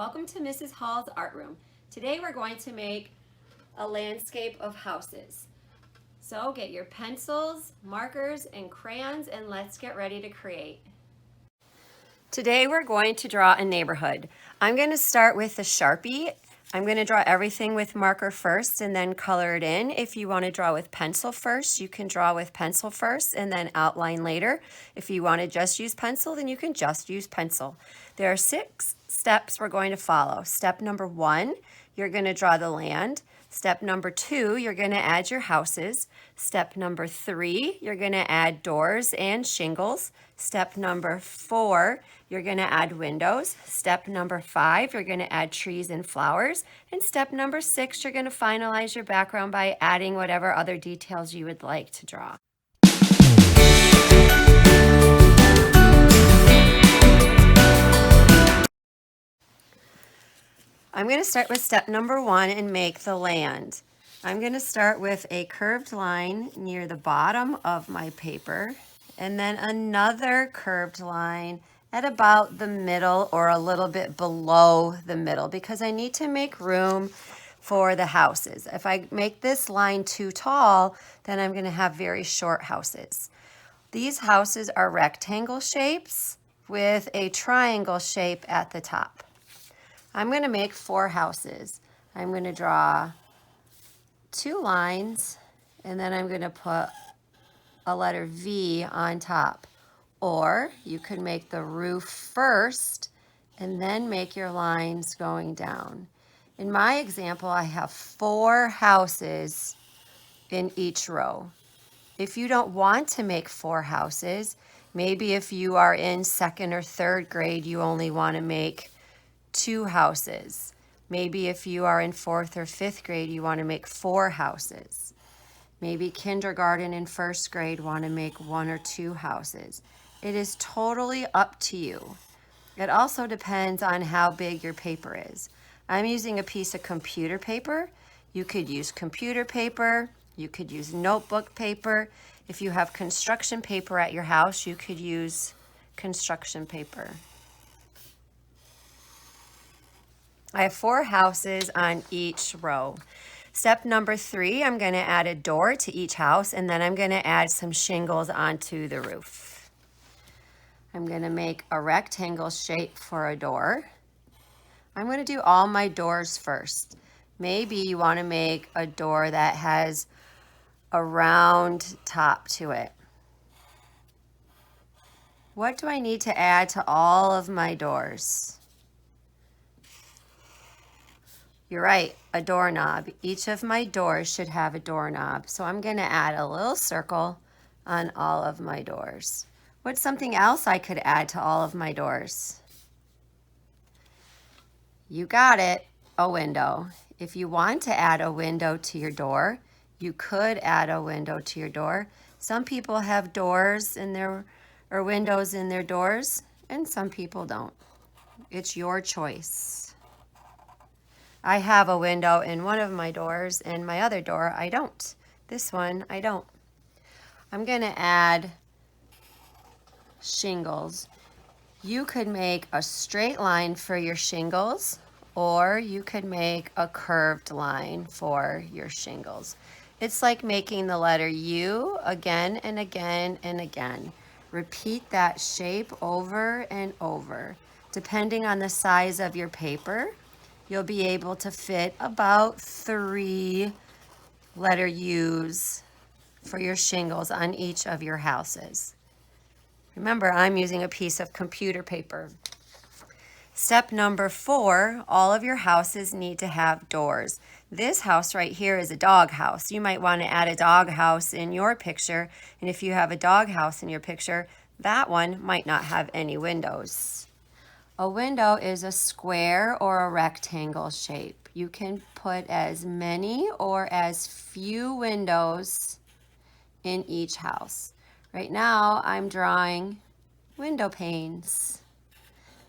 Welcome to Mrs. Hall's art room. Today we're going to make a landscape of houses. So get your pencils, markers, and crayons and let's get ready to create. Today we're going to draw a neighborhood. I'm going to start with the Sharpie. I'm going to draw everything with marker first and then color it in. If you want to draw with pencil first, you can draw with pencil first and then outline later. If you want to just use pencil, then you can just use pencil. There are 6 steps we're going to follow. Step number 1, you're going to draw the land. Step number 2, you're going to add your houses. Step number 3, you're going to add doors and shingles. Step number 4, you're going to add windows. Step number 5, you're going to add trees and flowers. And step number 6, you're going to finalize your background by adding whatever other details you would like to draw. I'm going to start with step number 1 and make the land. I'm going to start with a curved line near the bottom of my paper and then another curved line at about the middle or a little bit below the middle because I need to make room for the houses. If I make this line too tall, then I'm going to have very short houses. These houses are rectangle shapes with a triangle shape at the top. I'm going to make 4 houses. I'm going to draw 2 lines and then I'm going to put a letter V on top. Or you could make the roof first and then make your lines going down. In my example, I have 4 houses in each row. If you don't want to make 4 houses, maybe if you are in 2nd or 3rd grade, you only want to make 2 houses. Maybe if you are in 4th or 5th grade, you want to make 4 houses. Maybe kindergarten and 1st grade want to make 1 or 2 houses. It is totally up to you. It also depends on how big your paper is. I'm using a piece of computer paper. You could use computer paper. You could use notebook paper. If you have construction paper at your house, you could use construction paper. I have 4 houses on each row. Step number 3, I'm going to add a door to each house and then I'm going to add some shingles onto the roof. I'm going to make a rectangle shape for a door. I'm going to do all my doors first. Maybe you want to make a door that has a round top to it. What do I need to add to all of my doors? You're right, a doorknob. Each of my doors should have a doorknob. So I'm going to add a little circle on all of my doors. What's something else I could add to all of my doors? You got it, a window. If you want to add a window to your door, you could add a window to your door. Some people have doors in their, or windows in their doors, and some people don't. It's your choice. I have a window in one of my doors and my other door I don't. This one I don't. I'm going to add shingles. You could make a straight line for your shingles or you could make a curved line for your shingles. It's like making the letter U again and again and again. Repeat that shape over and over. Depending on the size of your paper, you'll be able to fit about 3 letter U's for your shingles on each of your houses. Remember, I'm using a piece of computer paper. Step number 4, all of your houses need to have doors. This house right here is a dog house. You might want to add a dog house in your picture, and if you have a dog house in your picture, that one might not have any windows. A window is a square or a rectangle shape. You can put as many or as few windows in each house. Right now, I'm drawing window panes.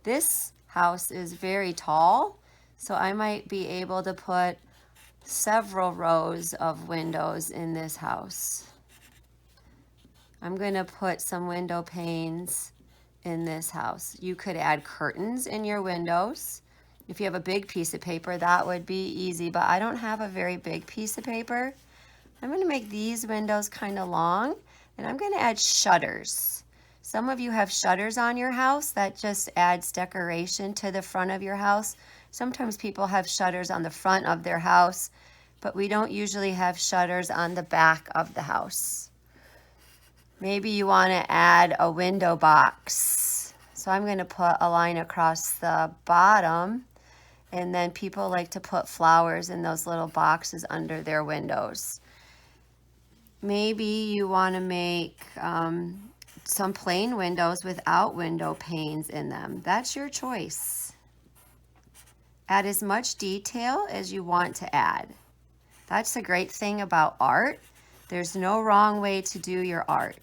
This house is very tall, so I might be able to put several rows of windows in this house. I'm going to put some window panes in this house. You could add curtains in your windows. If you have a big piece of paper, that would be easy, but I don't have a very big piece of paper. I'm going to make these windows kind of long, and I'm going to add shutters. Some of you have shutters on your house. That just adds decoration to the front of your house. Sometimes people have shutters on the front of their house, but we don't usually have shutters on the back of the house. Maybe you want to add a window box. So I'm going to put a line across the bottom, and then people like to put flowers in those little boxes under their windows. Maybe you want to make some plain windows without window panes in them. That's your choice. Add as much detail as you want to add. That's the great thing about art. There's no wrong way to do your art.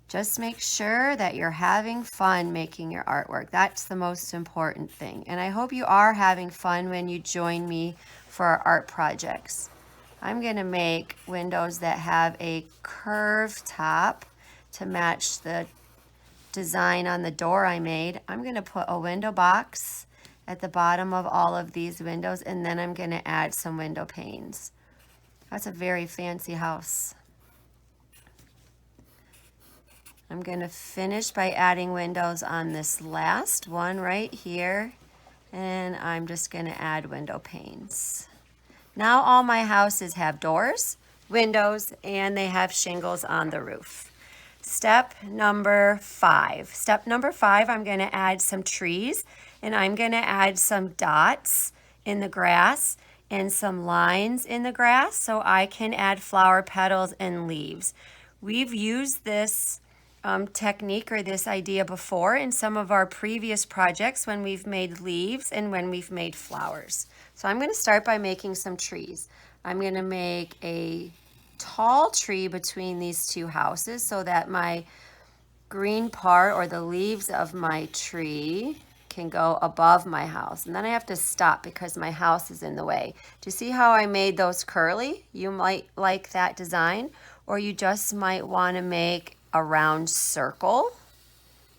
Just make sure that you're having fun making your artwork. That's the most important thing. And I hope you are having fun when you join me for our art projects. I'm going to make windows that have a curved top to match the design on the door I made. I'm going to put a window box at the bottom of all of these windows, and then I'm going to add some window panes. That's a very fancy house. I'm going to finish by adding windows on this last one right here, and I'm just going to add window panes. Now all my houses have doors, windows, and they have shingles on the roof. Step number 5. Step number 5, I'm going to add some trees, and I'm going to add some dots in the grass and some lines in the grass so I can add flower petals and leaves. We've used this technique or this idea before in some of our previous projects when we've made leaves and when we've made flowers. So I'm going to start by making some trees. I'm going to make a tall tree between these two houses so that my green part or the leaves of my tree can go above my house. And then I have to stop because my house is in the way. Do you see how I made those curly? You might like that design, or you just might want to make a round circle.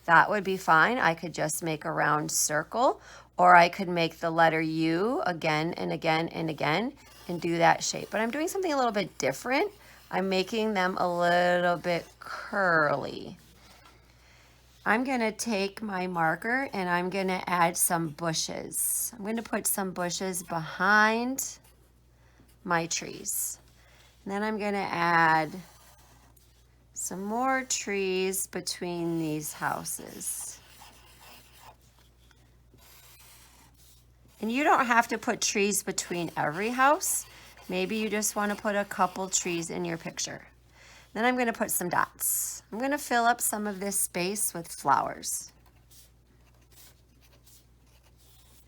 That would be fine. I could just make a round circle, or I could make the letter U again and again and again and do that shape. But I'm doing something a little bit different. I'm making them a little bit curly. I'm going to take my marker and I'm going to add some bushes. I'm going to put some bushes behind my trees. And then I'm going to add some more trees between these houses. And you don't have to put trees between every house. Maybe you just want to put a couple trees in your picture. Then I'm going to put some dots. I'm going to fill up some of this space with flowers.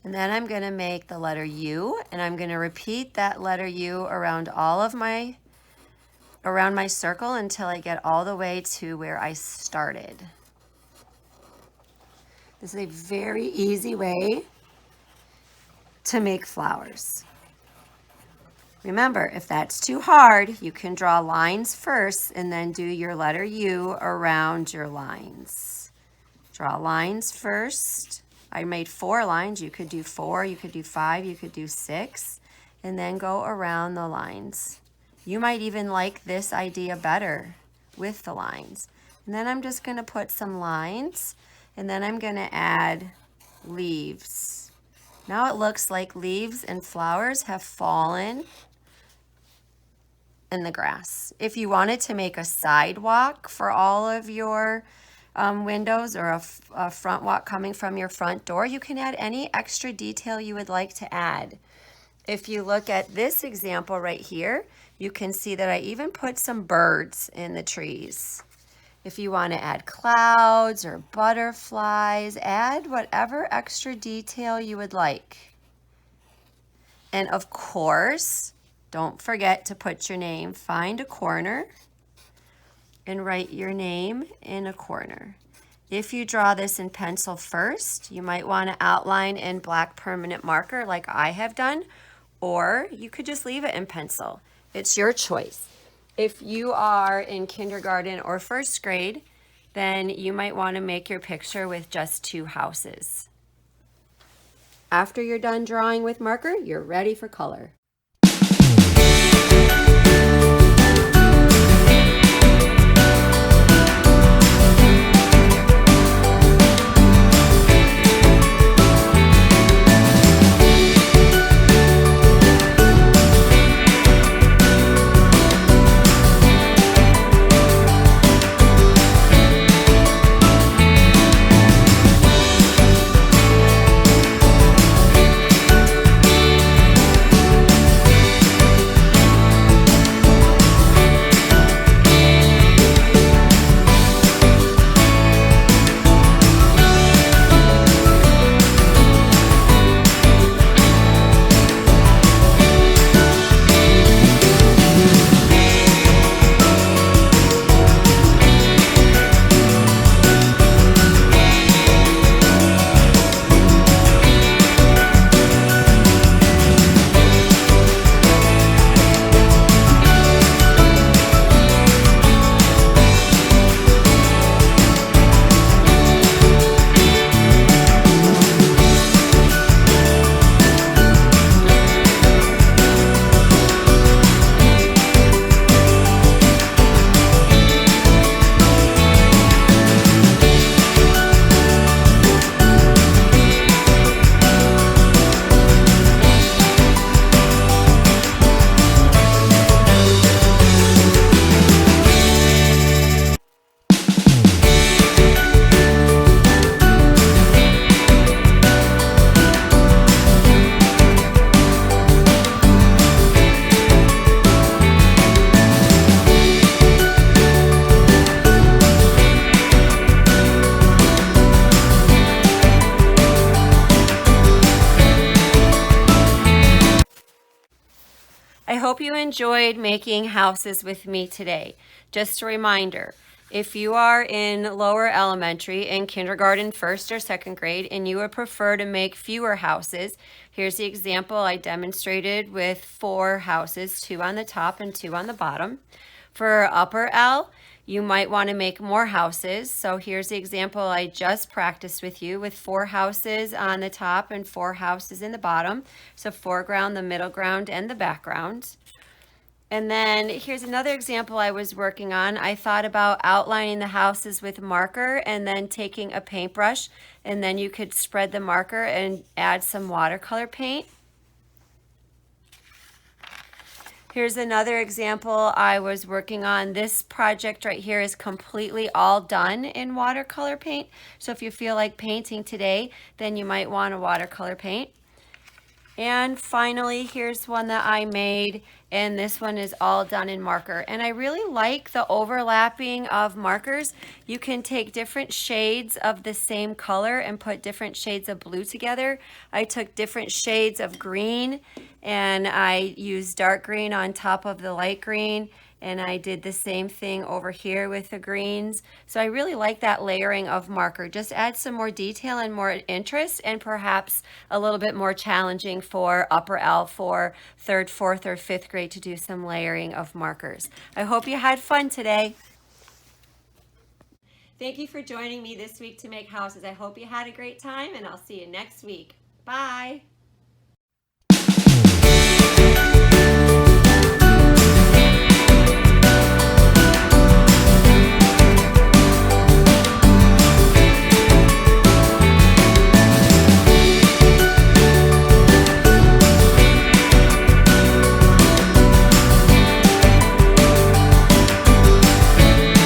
And then I'm going to make the letter U, and I'm going to repeat that letter U around my circle until I get all the way to where I started. This is a very easy way to make flowers. Remember, if that's too hard, you can draw lines first and then do your letter U around your lines. Draw lines first. I made 4 lines. You could do 4, you could do 5, you could do 6, and then go around the lines. You might even like this idea better with the lines. And then I'm just going to put some lines, and then I'm going to add leaves. Now it looks like leaves and flowers have fallen in the grass. If you wanted to make a sidewalk for all of your windows, or a front walk coming from your front door, you can add any extra detail you would like to add. If you look at this example right here, you can see that I even put some birds in the trees. If you want to add clouds or butterflies, add whatever extra detail you would like. And of course, don't forget to put your name. Find a corner and write your name in a corner. If you draw this in pencil first, you might want to outline in black permanent marker like I have done, or you could just leave it in pencil. It's your choice. If you are in kindergarten or first grade, then you might want to make your picture with just 2 houses. After you're done drawing with marker, you're ready for color. I hope you enjoyed making houses with me today. Just a reminder, if you are in lower elementary, in kindergarten, first or second grade, and you would prefer to make fewer houses, here's the example I demonstrated with 4 houses, 2 on the top and 2 on the bottom. For upper L, you might want to make more houses. So here's the example I just practiced with you with 4 houses on the top and 4 houses in the bottom. So foreground, the middle ground, and the background. And then here's another example I was working on. I thought about outlining the houses with marker and then taking a paintbrush, and then you could spread the marker and add some watercolor paint. Here's another example I was working on. This project right here is completely all done in watercolor paint. So if you feel like painting today, then you might want a watercolor paint. And finally, here's one that I made, and this one is all done in marker. And I really like the overlapping of markers. You can take different shades of the same color and put different shades of blue together. I took different shades of green, and I used dark green on top of the light green, and I did the same thing over here with the greens. So I really like that layering of marker. Just add some more detail and more interest, and perhaps a little bit more challenging for upper L, for 3rd, 4th, or 5th grade to do some layering of markers. I hope you had fun today. Thank you for joining me this week to make houses. I hope you had a great time, and I'll see you next week. Bye.